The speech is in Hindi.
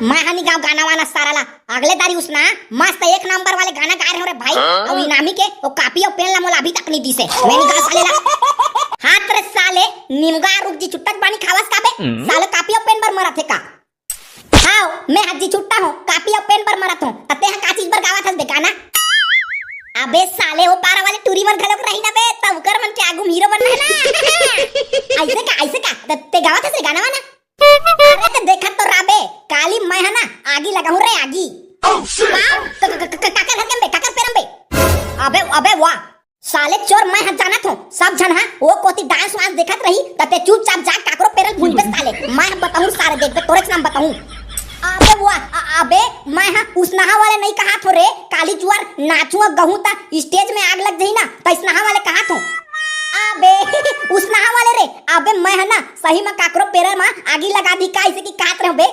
मैं हनी गाँव गाना वाना सारा ला अगले दारी उसना मस्त एक नंबर वाले गाना गा रहे हो रे भाई। और इनामी के वो कॉपी और पेन ला मोला अभी तक नहीं दी से मैंने कहा साले ला हाथ रे साले निमगा रुक जी छुट्टक बानी खावस काबे साले कॉपी और पेन पर मरा थे का हां मैं हज्जी छुट्टा हूं कॉपी और पेन पर मरत हूं तते हां का चीज पर गावत हस गाना। अबे साले वो पारा वाले टूरी मन घलक रही ना बे तब कर मन के आगू हीरो बनना है ना ऐसे का ते गावत हस गाना वाना। अरे तो देखा तो राबे काली मैं है ना आगी लगाऊं रे आगी काकर हरकम बे काकर पेरम बे। अबे वाह साले चोर मैं हट जाना थो सब जन हां वो कोती डांस वांस देखत रही तते चुपचाप जा काकरो पेरल भूल पे साले मैं बताऊं सारे देख बे तोरे नाम बताऊं। अबे वाह अबे मैं हां उस नहा वाले नहीं कहा थो रे काली जुआर नाचूं गहूं ता स्टेज में आग लग जही ना त इस नहा वाले कहा थो। अबे उस नहा वाले रे अबे मैं है ना सही में काकरो पेरल में आगी लगा दी का ऐसे की काट रहे बे।